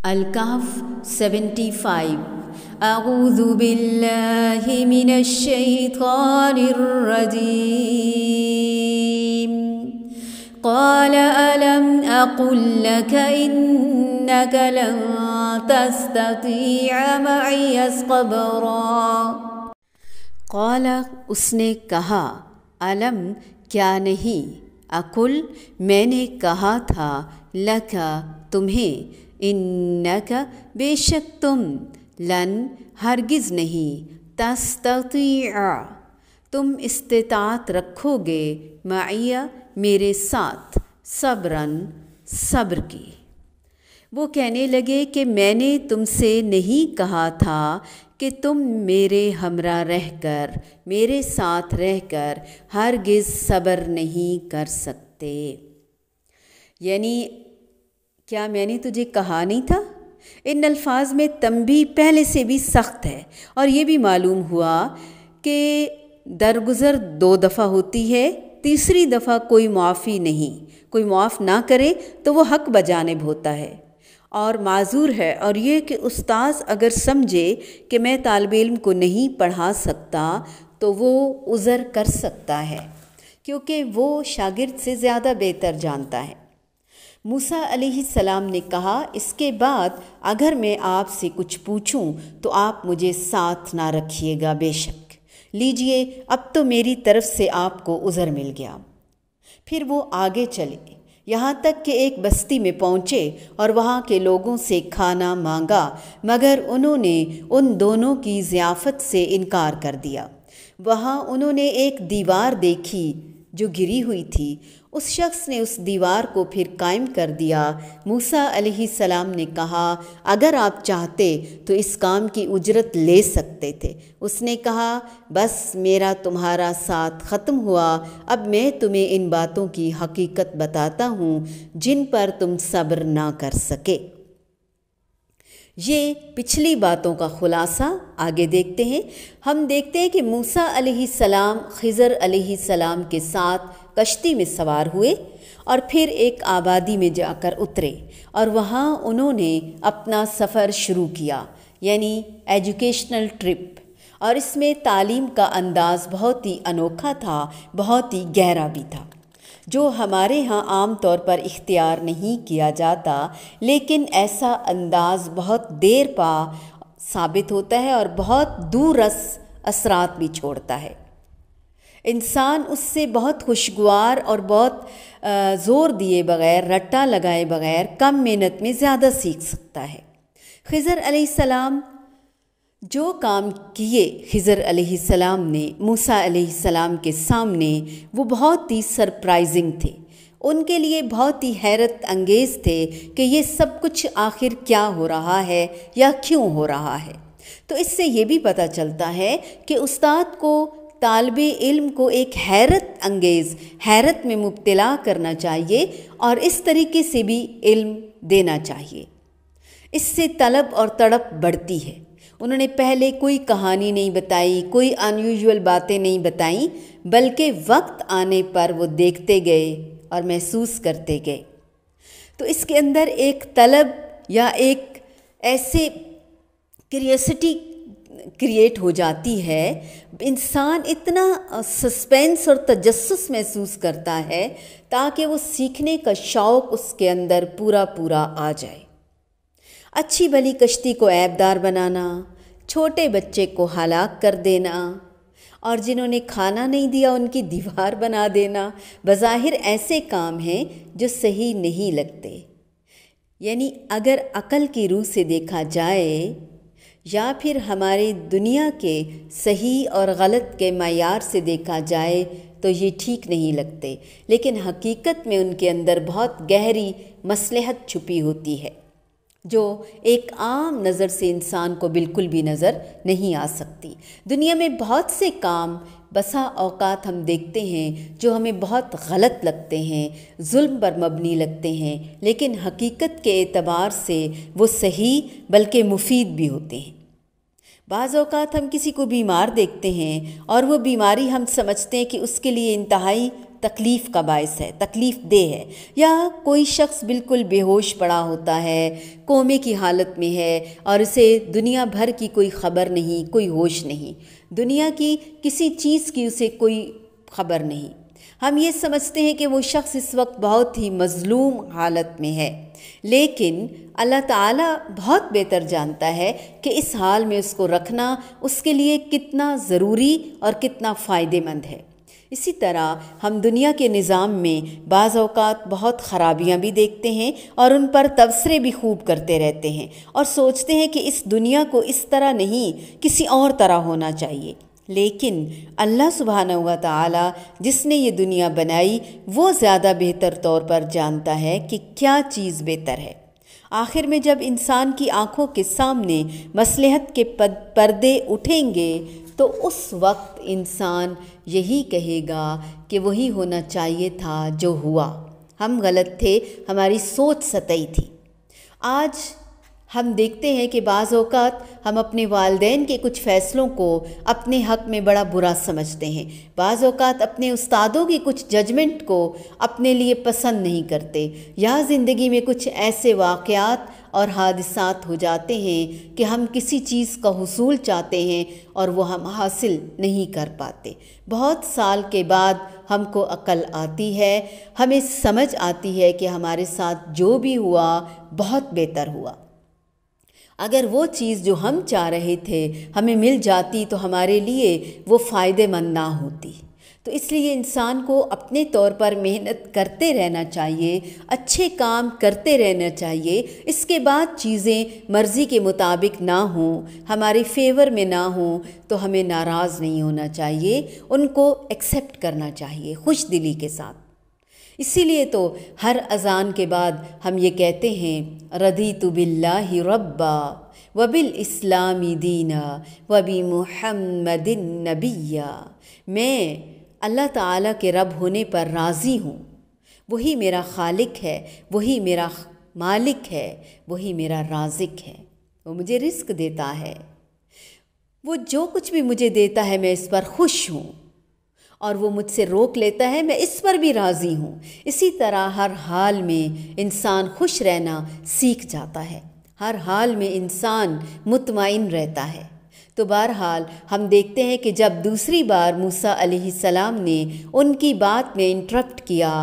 الکہف 75 اعوذ باللہ من الشیطان الرجیم قال ألم أقل لك إنك لن تستطيع معي صبرا قال اس نے کہا علم کیا نہیں اقل میں نے کہا تھا لکا تمہیں انک بے شک تم لن ہرگز نہیں تستطیع تم استطاعت رکھو گے معی میرے ساتھ صبراً صبر کی۔ وہ کہنے لگے کہ میں نے تم سے نہیں کہا تھا کہ تم میرے ہمراہ رہ کر میرے ساتھ رہ کر ہرگز صبر نہیں کر سکتے، یعنی کیا میں نے تجھے کہا نہیں تھا؟ ان الفاظ میں تنبیہ پہلے سے بھی سخت ہے، اور یہ بھی معلوم ہوا کہ درگزر 2 دفعہ ہوتی ہے، تیسری دفعہ کوئی معافی نہیں، کوئی معاف نہ کرے تو وہ حق بجانب ہوتا ہے اور معذور ہے۔ اور یہ کہ استاذ اگر سمجھے کہ میں طالب علم کو نہیں پڑھا سکتا تو وہ عذر کر سکتا ہے، کیونکہ وہ شاگرد سے زیادہ بہتر جانتا ہے۔ موسیٰ علیہ السلام نے کہا اس کے بعد اگر میں آپ سے کچھ پوچھوں تو آپ مجھے ساتھ نہ رکھیے گا، بے شک لیجئے اب تو میری طرف سے آپ کو عذر مل گیا۔ پھر وہ آگے چلے یہاں تک کہ ایک بستی میں پہنچے اور وہاں کے لوگوں سے کھانا مانگا، مگر انہوں نے ان دونوں کی ضیافت سے انکار کر دیا۔ وہاں انہوں نے ایک دیوار دیکھی جو گری ہوئی تھی، اس شخص نے اس دیوار کو پھر قائم کر دیا۔ موسیٰ علیہ السلام نے کہا اگر آپ چاہتے تو اس کام کی اجرت لے سکتے تھے۔ اس نے کہا بس میرا تمہارا ساتھ ختم ہوا، اب میں تمہیں ان باتوں کی حقیقت بتاتا ہوں جن پر تم صبر نہ کر سکے۔ یہ پچھلی باتوں کا خلاصہ آگے دیکھتے ہیں۔ ہم دیکھتے ہیں کہ موسیٰ علیہ السلام خضر علیہ السلام کے ساتھ کشتی میں سوار ہوئے اور پھر ایک آبادی میں جا کر اترے، اور وہاں انہوں نے اپنا سفر شروع کیا، یعنی ایجوکیشنل ٹرپ، اور اس میں تعلیم کا انداز بہت ہی انوکھا تھا، بہت ہی گہرا بھی تھا، جو ہمارے ہاں عام طور پر اختیار نہیں کیا جاتا، لیکن ایسا انداز بہت دیر پا ثابت ہوتا ہے اور بہت دور رس اثرات بھی چھوڑتا ہے۔ انسان اس سے بہت خوشگوار اور بہت زور دیے بغیر، رٹا لگائے بغیر کم محنت میں زیادہ سیکھ سکتا ہے۔ خضر علیہ السلام جو کام کیے خضر علیہ السلام نے موسیٰ علیہ السلام کے سامنے، وہ بہت ہی سرپرائزنگ تھے، ان کے لیے بہت ہی حیرت انگیز تھے کہ یہ سب کچھ آخر کیا ہو رہا ہے یا کیوں ہو رہا ہے۔ تو اس سے یہ بھی پتہ چلتا ہے کہ استاد کو طالب علم کو ایک حیرت انگیز حیرت میں مبتلا کرنا چاہیے اور اس طریقے سے بھی علم دینا چاہیے۔ اس سے طلب اور تڑپ بڑھتی ہے۔ انہوں نے پہلے کوئی کہانی نہیں بتائی، کوئی انیوژول باتیں نہیں بتائیں، بلکہ وقت آنے پر وہ دیکھتے گئے اور محسوس کرتے گئے۔ تو اس کے اندر ایک طلب یا ایک ایسے کریوسٹی کریٹ ہو جاتی ہے، انسان اتنا سسپینس اور تجسس محسوس کرتا ہے تاکہ وہ سیکھنے کا شوق اس کے اندر پورا آ جائے۔ اچھی بھلی کشتی کو عیبدار بنانا، چھوٹے بچے کو ہلاک کر دینا، اور جنہوں نے کھانا نہیں دیا ان کی دیوار بنا دینا، بظاہر ایسے کام ہیں جو صحیح نہیں لگتے۔ یعنی اگر عقل کی روح سے دیکھا جائے یا پھر ہمارے دنیا کے صحیح اور غلط کے معیار سے دیکھا جائے تو یہ ٹھیک نہیں لگتے، لیکن حقیقت میں ان کے اندر بہت گہری مصلحت چھپی ہوتی ہے جو ایک عام نظر سے انسان کو بالکل بھی نظر نہیں آ سکتی۔ دنیا میں بہت سے کام بسا اوقات ہم دیکھتے ہیں جو ہمیں بہت غلط لگتے ہیں، ظلم پر مبنی لگتے ہیں، لیکن حقیقت کے اعتبار سے وہ صحیح بلکہ مفید بھی ہوتے ہیں۔ بعض اوقات ہم کسی کو بیمار دیکھتے ہیں اور وہ بیماری ہم سمجھتے ہیں کہ اس کے لیے انتہائی تکلیف کا باعث ہے، تکلیف دہ ہے، یا کوئی شخص بالکل بے ہوش پڑا ہوتا ہے، کومے کی حالت میں ہے اور اسے دنیا بھر کی کوئی خبر نہیں، کوئی ہوش نہیں، دنیا کی کسی چیز کی اسے کوئی خبر نہیں۔ ہم یہ سمجھتے ہیں کہ وہ شخص اس وقت بہت ہی مظلوم حالت میں ہے، لیکن اللہ تعالیٰ بہت بہتر جانتا ہے کہ اس حال میں اس کو رکھنا اس کے لیے کتنا ضروری اور کتنا فائدہ مند ہے۔ اسی طرح ہم دنیا کے نظام میں بعض اوقات بہت خرابیاں بھی دیکھتے ہیں اور ان پر تبصرے بھی خوب کرتے رہتے ہیں اور سوچتے ہیں کہ اس دنیا کو اس طرح نہیں، کسی اور طرح ہونا چاہیے، لیکن اللہ سبحانہ و تعالی جس نے یہ دنیا بنائی وہ زیادہ بہتر طور پر جانتا ہے کہ کیا چیز بہتر ہے۔ آخر میں جب انسان کی آنکھوں کے سامنے مصلحت کے پردے اٹھیں گے تو اس وقت انسان یہی کہے گا کہ وہی ہونا چاہیے تھا جو ہوا، ہم غلط تھے، ہماری سوچ سطحی تھی۔ آج ہم دیکھتے ہیں کہ بعض اوقات ہم اپنے والدین کے کچھ فیصلوں کو اپنے حق میں بڑا برا سمجھتے ہیں، بعض اوقات اپنے استادوں کی کچھ ججمنٹ کو اپنے لیے پسند نہیں کرتے، یا زندگی میں کچھ ایسے واقعات اور حادثات ہو جاتے ہیں کہ ہم کسی چیز کا حصول چاہتے ہیں اور وہ ہم حاصل نہیں کر پاتے۔ بہت سال کے بعد ہم کو عقل آتی ہے، ہمیں سمجھ آتی ہے کہ ہمارے ساتھ جو بھی ہوا بہت بہتر ہوا۔ اگر وہ چیز جو ہم چاہ رہے تھے ہمیں مل جاتی تو ہمارے لیے وہ فائدہ مند نہ ہوتی۔ تو اس لیے انسان کو اپنے طور پر محنت کرتے رہنا چاہیے، اچھے کام کرتے رہنا چاہیے، اس کے بعد چیزیں مرضی کے مطابق نہ ہوں، ہمارے فیور میں نہ ہوں تو ہمیں ناراض نہیں ہونا چاہیے، ان کو ایکسیپٹ کرنا چاہیے خوش دلی کے ساتھ۔ اسی لیے تو ہر اذان کے بعد ہم یہ کہتے ہیں رضیت باللہ ربا وبالاسلام دینا وبمحمد نبیا، میں اللہ تعالیٰ کے رب ہونے پر راضی ہوں، وہی میرا خالق ہے، وہی میرا مالک ہے، وہی میرا رازق ہے، وہ مجھے رزق دیتا ہے، وہ جو کچھ بھی مجھے دیتا ہے میں اس پر خوش ہوں، اور وہ مجھ سے روک لیتا ہے میں اس پر بھی راضی ہوں۔ اسی طرح ہر حال میں انسان خوش رہنا سیکھ جاتا ہے، ہر حال میں انسان مطمئن رہتا ہے۔ تو بہرحال ہم دیکھتے ہیں کہ جب دوسری بار موسیٰ علیہ السلام نے ان کی بات میں انٹرپٹ کیا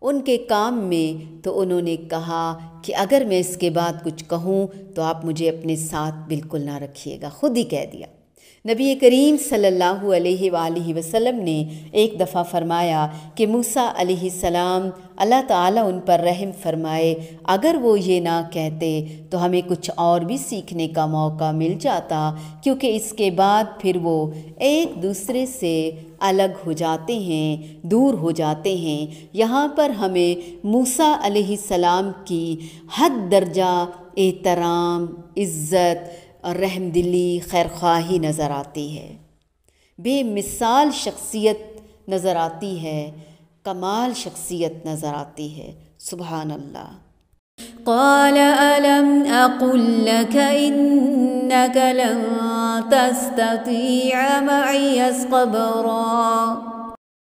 ان کے کام میں، تو انہوں نے کہا کہ اگر میں اس کے بعد کچھ کہوں تو آپ مجھے اپنے ساتھ بالکل نہ رکھیے گا، خود ہی کہہ دیا۔ نبی کریم صلی اللہ علیہ وآلہ وسلم نے ایک دفعہ فرمایا کہ موسیٰ علیہ السلام اللہ تعالیٰ ان پر رحم فرمائے، اگر وہ یہ نہ کہتے تو ہمیں کچھ اور بھی سیکھنے کا موقع مل جاتا، کیونکہ اس کے بعد پھر وہ ایک دوسرے سے الگ ہو جاتے ہیں، دور ہو جاتے ہیں۔ یہاں پر ہمیں موسیٰ علیہ السلام کی حد درجہ احترام، عزت اور رحم دلی، خیرخواہی نظر آتی ہے، بے مثال شخصیت نظر آتی ہے، کمال شخصیت نظر آتی ہے۔ سبحان اللہ۔ قال ألم أقل لك إنك لن تستطيع معي صبرا